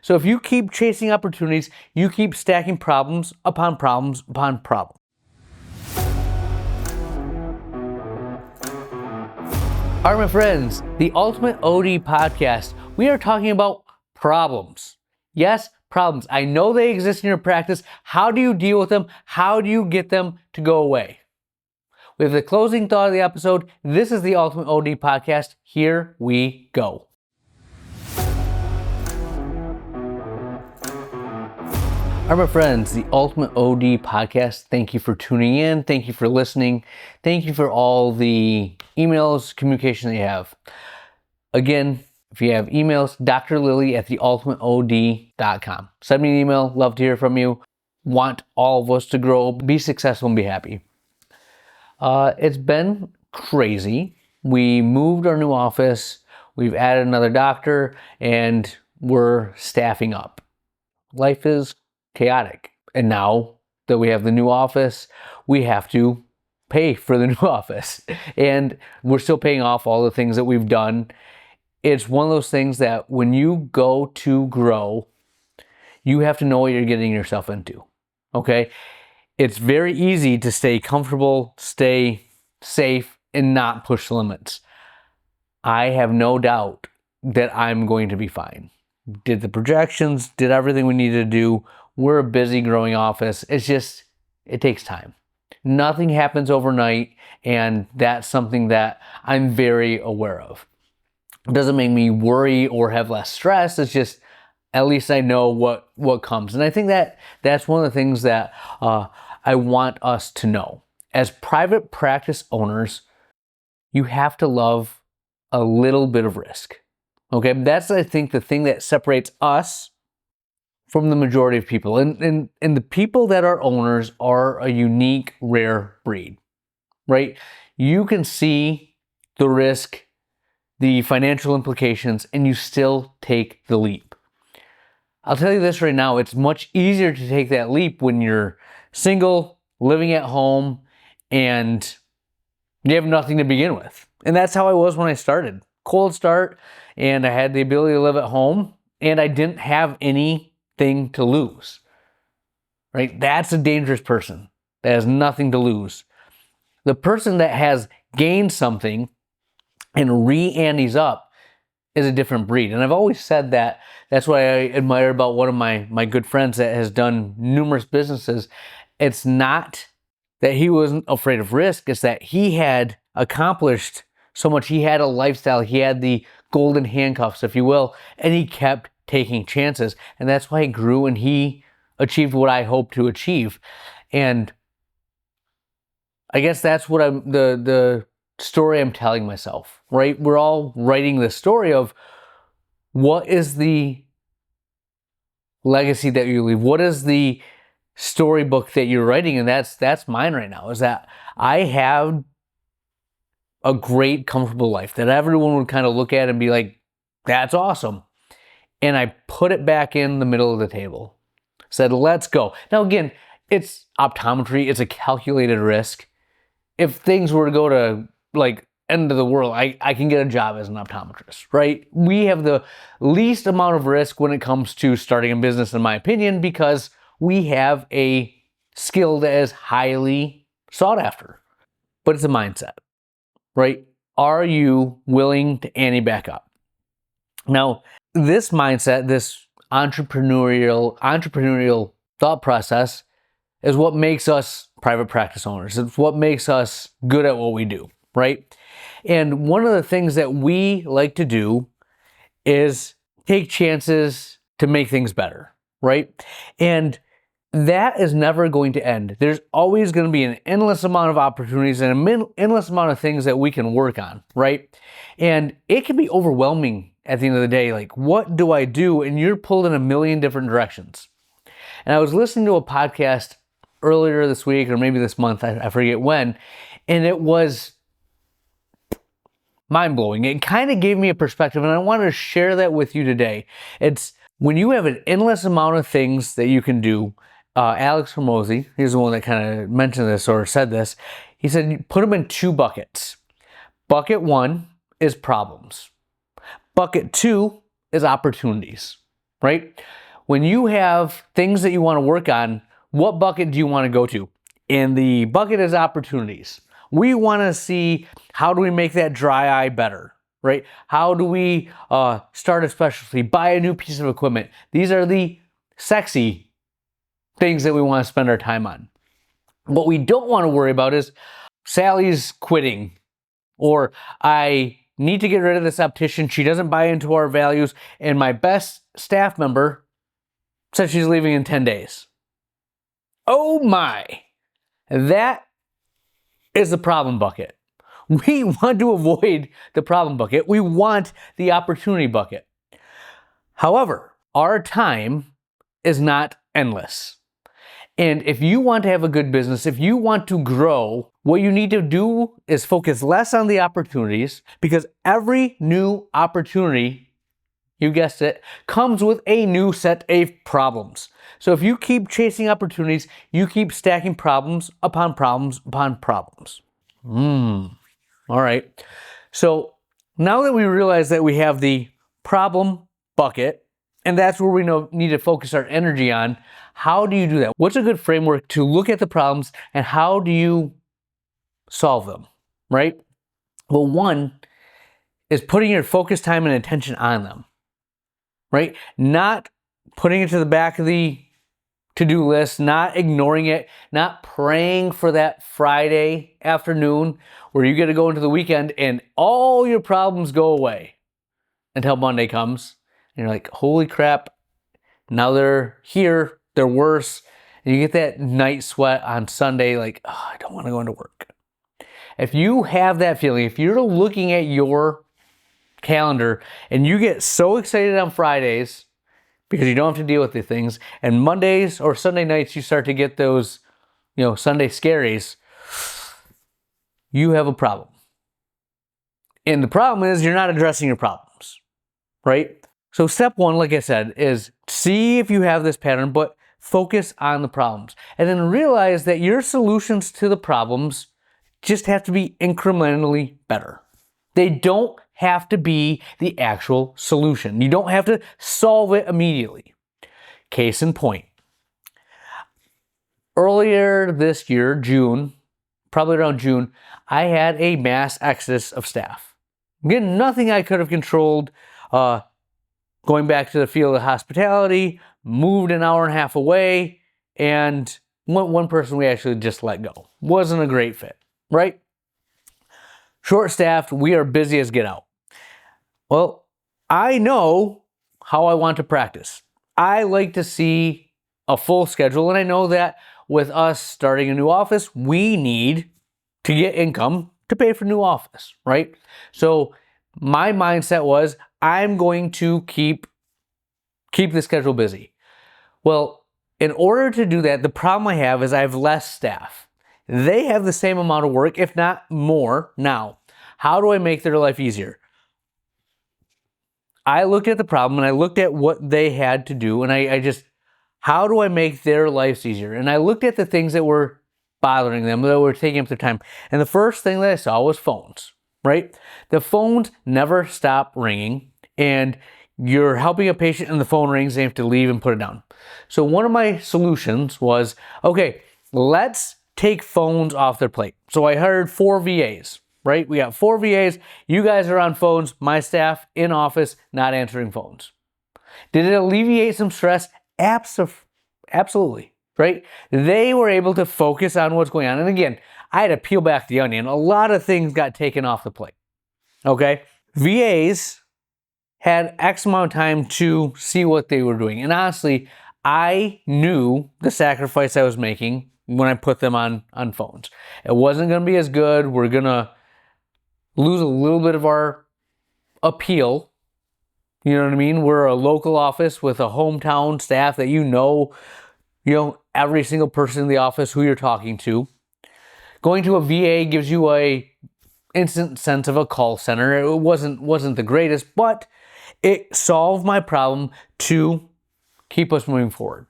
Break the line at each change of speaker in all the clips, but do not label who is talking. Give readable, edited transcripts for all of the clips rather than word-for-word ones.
So if you keep chasing opportunities, you keep stacking problems upon problems upon problems. All right, my friends, the Ultimate OD Podcast, we are talking about problems. Yes, problems. I know they exist in your practice. How do you deal with them? How do you get them to go away? With the closing thought of the episode, this is the Ultimate OD Podcast. Here we go. All right, my friends, the Ultimate OD Podcast, thank you for tuning in. Thank you for listening. Thank you for all the emails, communication that you have. Again, if you have emails, drlily@theultimateod.com. Send me an email. Love to hear from you. Want all of us to grow, be successful, and be happy. It's been crazy. We moved our new office. We've added another doctor, and we're staffing up. Life is chaotic. And now that we have the new office, we have to pay for the new office. And we're still paying off all the things that we've done. It's one of those things that when you go to grow, you have to know what you're getting yourself into. Okay? It's very easy to stay comfortable, stay safe, and not push the limits. I have no doubt that I'm going to be fine. Did the projections, did everything we needed to do. We're a busy growing office. It's just, it takes time. Nothing happens overnight, and that's something that I'm very aware of. It doesn't make me worry or have less stress. It's just, at least I know what comes. And I think that's one of the things that I want us to know. As private practice owners, you have to love a little bit of risk. Okay, that's, I think, the thing that separates us from the majority of people. And the people that are owners are a unique, rare breed, right? You can see the risk, the financial implications, and you still take the leap. I'll tell you this right now, it's much easier to take that leap when you're single, living at home, and you have nothing to begin with. And that's how I was when I started. Cold start, and I had the ability to live at home, and I didn't have anything to lose, right? That's a dangerous person that has nothing to lose. The person that has gained something and re-andes up is a different breed. And I've always said that. That's what I admire about one of my good friends that has done numerous businesses. It's not that he wasn't afraid of risk, it's that he had accomplished so much. He had a lifestyle, he had the golden handcuffs, if you will, and he kept taking chances. And that's why he grew and he achieved what I hope to achieve. And I guess that's what the story I'm telling myself, right? We're all writing the story of what is the legacy that you leave? What is the storybook that you're writing? And that's mine right now, is that I have a great, comfortable life that everyone would kind of look at and be like, that's awesome. And I put it back in the middle of the table. Said, let's go. Now again, it's optometry, it's a calculated risk. If things were to go to like end of the world, I can get a job as an optometrist, right? We have the least amount of risk when it comes to starting a business, in my opinion, because we have a skill that is highly sought after. But it's a mindset, right? Are you willing to ante back up? Now, this mindset, this entrepreneurial thought process is what makes us private practice owners. It's what makes us good at what we do, right? And one of the things that we like to do is take chances to make things better, right? And that is never going to end. There's always going to be an endless amount of opportunities and an endless amount of things that we can work on, right? And it can be overwhelming at the end of the day. Like, what do I do? And you're pulled in a million different directions. And I was listening to a podcast earlier this week, or maybe this month, I forget when, and it was mind-blowing. It kind of gave me a perspective, and I wanted to share that with you today. It's when you have an endless amount of things that you can do. Alex Hormozy, he's the one that kind of mentioned this or said this. He said, put them in two buckets. Bucket one is problems. Bucket two is opportunities. right? When you have things that you want to work on, what bucket do you want to go to? And the bucket is opportunities. We want to see, how do we make that dry eye better, right? How do we start a specialty, buy a new piece of equipment? These are the sexy things that we want to spend our time on. What we don't want to worry about is Sally's quitting, or I need to get rid of this optician. She doesn't buy into our values, and my best staff member said she's leaving in 10 days. Oh my, that is the problem bucket. We want to avoid the problem bucket. We want the opportunity bucket. However, our time is not endless. And if you want to have a good business, if you want to grow, what you need to do is focus less on the opportunities, because every new opportunity, you guessed it, comes with a new set of problems. So if you keep chasing opportunities, you keep stacking problems upon problems upon problems. All right. So now that we realize that we have the problem bucket, and that's where we need to focus our energy on, how do you do that? What's a good framework to look at the problems, and how do you solve them, right? Well, one is putting your focus, time, and attention on them, right? Not putting it to the back of the to-do list, not ignoring it, not praying for that Friday afternoon where you get to go into the weekend and all your problems go away until Monday comes. And you're like, holy crap, now they're here, they're worse. And you get that night sweat on Sunday, like, oh, I don't want to go into work. If you have that feeling, if you're looking at your calendar and you get so excited on Fridays because you don't have to deal with the things, and Mondays or Sunday nights you start to get those, Sunday scaries, you have a problem. And the problem is you're not addressing your problems, right? So step one, like I said, is see if you have this pattern, but focus on the problems. And then realize that your solutions to the problems just have to be incrementally better. They don't have to be the actual solution. You don't have to solve it immediately. Case in point. Earlier this year, June, probably around June, I had a mass exodus of staff. Again, nothing I could have controlled. Going back to the field of hospitality, moved an hour and a half away, and one person we actually just let go. Wasn't a great fit, right? Short-staffed, we are busy as get out. Well, I know how I want to practice. I like to see a full schedule, and I know that with us starting a new office, we need to get income to pay for new office, right? So my mindset was, I'm going to keep the schedule busy. Well, in order to do that, the problem I have is I have less staff. They have the same amount of work, if not more now. How do I make their life easier? I looked at the problem and I looked at what they had to do, and I just, how do I make their lives easier? And I looked at the things that were bothering them, that were taking up their time. And the first thing that I saw was phones, right? The phones never stop ringing, and you're helping a patient and the phone rings and you have to leave and put it down. So one of my solutions was, okay, let's take phones off their plate. So I hired 4 VAs, right? We got 4 VAs. You guys are on phones. My staff in office, not answering phones. Did it alleviate some stress? Absolutely, right? They were able to focus on what's going on. And again, I had to peel back the onion. A lot of things got taken off the plate, okay? VAs had X amount of time to see what they were doing. And honestly, I knew the sacrifice I was making when I put them on phones. It wasn't going to be as good. We're going to lose a little bit of our appeal. You know what I mean? We're a local office with a hometown staff that you know every single person in the office who you're talking to. Going to a VA gives you a instant sense of a call center. It wasn't the greatest, but it solved my problem to keep us moving forward.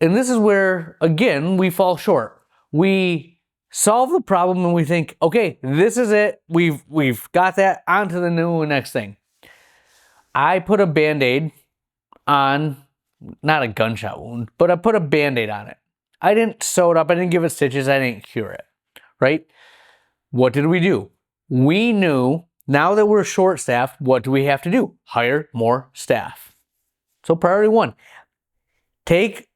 And this is where, again, we fall short. We solve the problem and we think, okay, this is it. We've got that, onto the next thing. I put a Band-Aid on, not a gunshot wound, but I put a Band-Aid on it. I didn't sew it up. I didn't give it stitches. I didn't cure it, right? What did we do? We knew now that we're short-staffed, what do we have to do? Hire more staff. So priority one, take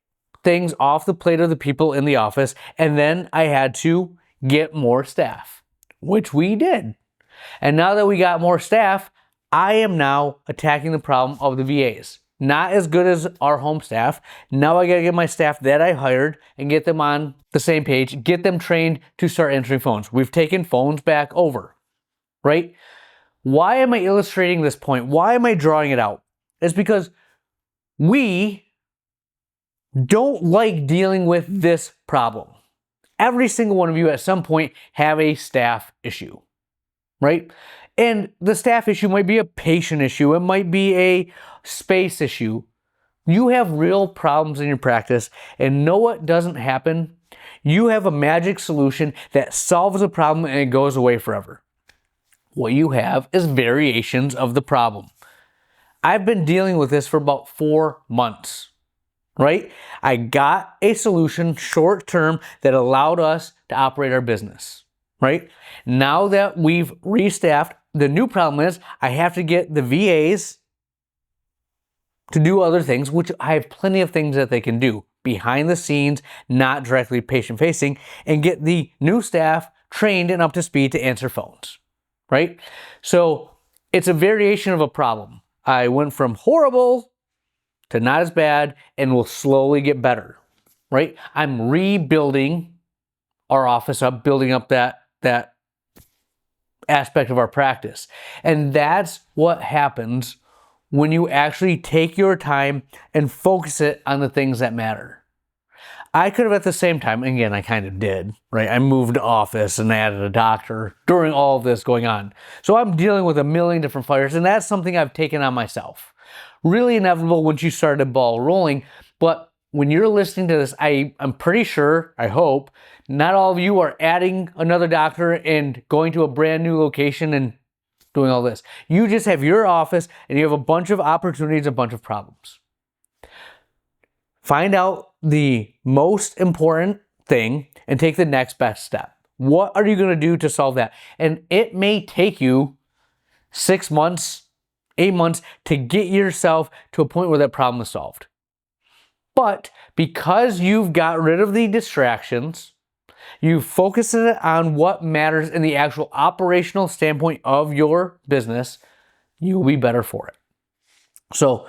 things off the plate of the people in the office, and then I had to get more staff, which we did. And now that we got more staff, I am now attacking the problem of the VAs. Not as good as our home staff. Now I gotta get my staff that I hired and get them on the same page, get them trained to start answering phones. We've taken phones back over, right? Why am I illustrating this point? Why am I drawing it out? It's because we don't like dealing with this problem. Every single one of you at some point have a staff issue, right? And the staff issue might be a patient issue. It might be a space issue. You have real problems in your practice, and know what doesn't happen? You have a magic solution that solves a problem and it goes away forever. What you have is variations of the problem. I've been dealing with this for about 4 months, right? I got a solution short term that allowed us to operate our business, right? Now that we've restaffed, the new problem is I have to get the VAs to do other things, which I have plenty of things that they can do behind the scenes, not directly patient facing, and get the new staff trained and up to speed to answer phones, right? So it's a variation of a problem. I went from horrible to not as bad and will slowly get better, right? I'm rebuilding our office up, building up that aspect of our practice. And that's what happens when you actually take your time and focus it on the things that matter. I could have at the same time, and again, I kind of did, right? I moved office and added a doctor during all of this going on. So I'm dealing with a million different fires, and that's something I've taken on myself. Really inevitable once you start a ball rolling, but when you're listening to this, I'm pretty sure, I hope, not all of you are adding another doctor and going to a brand new location and doing all this. You just have your office and you have a bunch of opportunities, a bunch of problems. Find out the most important thing and take the next best step. What are you going to do to solve that? And it may take you 6 months, 8 months to get yourself to a point where that problem is solved. But because you've got rid of the distractions, you focus it on what matters in the actual operational standpoint of your business, you'll be better for it. So,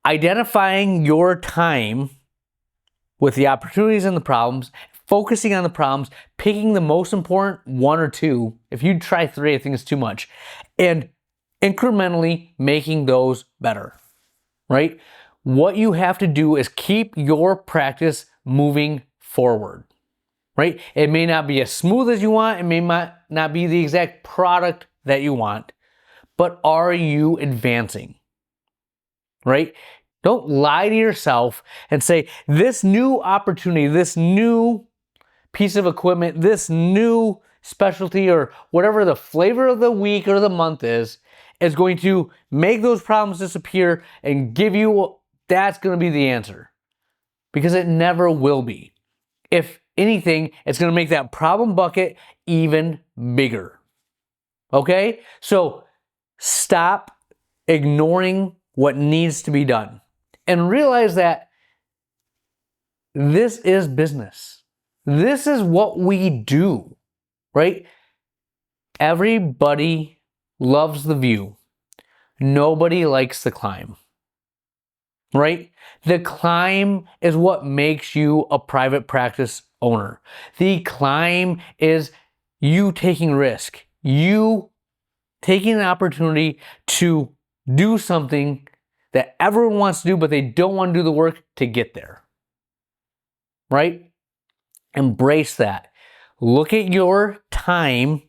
identifying your time with the opportunities and the problems, focusing on the problems, picking the most important 1 or 2. If you try 3, I think it's too much. And incrementally making those better, right? What you have to do is keep your practice moving forward, right? It may not be as smooth as you want. It may not be the exact product that you want, but are you advancing, right? Don't lie to yourself and say, this new opportunity, this new piece of equipment, this new specialty, or whatever the flavor of the week or the month is going to make those problems disappear and give you, that's going to be the answer. Because it never will be. If anything, it's going to make that problem bucket even bigger. Okay? So stop ignoring what needs to be done. And realize that this is business. This is what we do, right? Everybody loves the view. Nobody likes the climb, right? The climb is what makes you a private practice owner. The climb is you taking risk, you taking an opportunity to do something that everyone wants to do, but they don't want to do the work to get there, right? Embrace that. Look at your time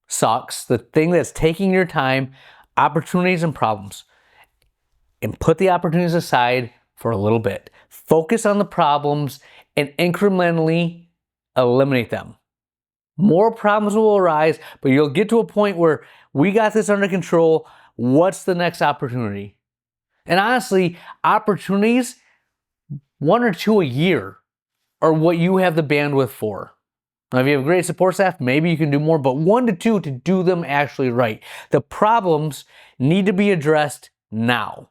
sucks, the thing that's taking your time, opportunities and problems, and put the opportunities aside for a little bit. Focus on the problems and incrementally eliminate them. More problems will arise, but you'll get to a point where we got this under control. What's the next opportunity? And honestly, opportunities, 1 or 2 a year, are what you have the bandwidth for. Now, if you have a great support staff, maybe you can do more, but 1 to 2 to do them actually right. The problems need to be addressed now.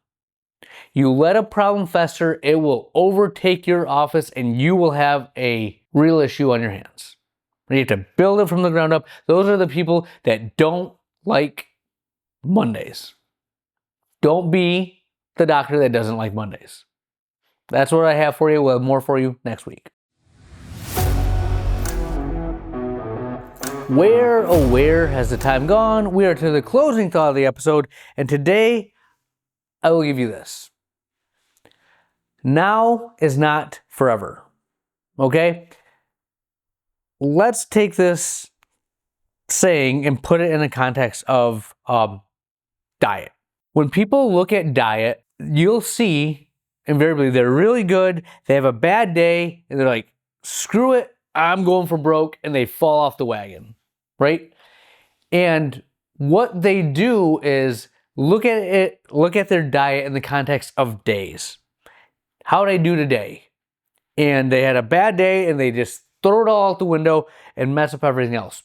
You let a problem fester, it will overtake your office and you will have a real issue on your hands. You have to build it from the ground up. Those are the people that don't like Mondays. Don't be the doctor that doesn't like Mondays. That's what I have for you. We'll have more for you next week. Where, oh where has the time gone? We are to the closing thought of the episode, and today I will give you this. Now is not forever. Okay? Let's take this saying and put it in the context of diet. When people look at diet, you'll see invariably they're really good, they have a bad day, and they're like, screw it, I'm going for broke, and they fall off the wagon, right? And what they do is look at their diet in the context of days. How did I do today? And they had a bad day and they just throw it all out the window and mess up everything else.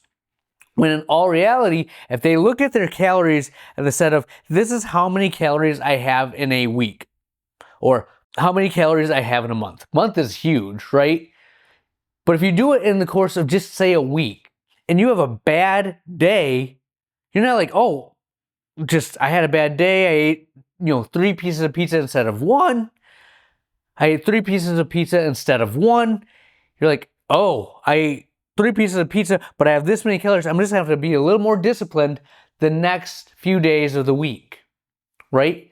When in all reality, if they look at their calories instead of, this is how many calories I have in a week, or how many calories I have in a month. Month is huge, right? But if you do it in the course of just say a week and you have a bad day, you're not like, oh, just I had a bad day. I ate, 3 pieces of pizza instead of 1. I ate 3 pieces of pizza instead of 1. You're like, oh, I ate 3 pieces of pizza, but I have this many calories. I'm just going to have to be a little more disciplined the next few days of the week, right?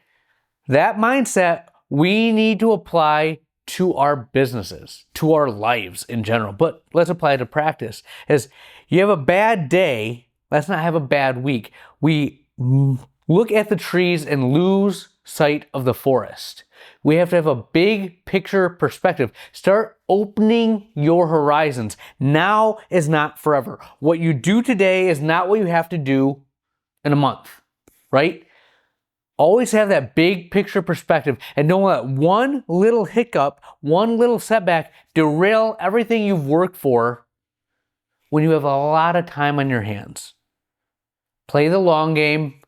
That mindset we need to apply to our businesses, to our lives in general, but let's apply it to practice. As you have a bad day, let's not have a bad week. We look at the trees and lose sight of the forest. We have to have a big picture perspective. Start opening your horizons. Now is not forever. What you do today is not what you have to do in a month, right? Always have that big picture perspective and don't let one little hiccup, one little setback derail everything you've worked for when you have a lot of time on your hands. Play the long game.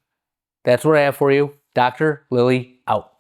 That's what I have for you. Dr. Lilly out.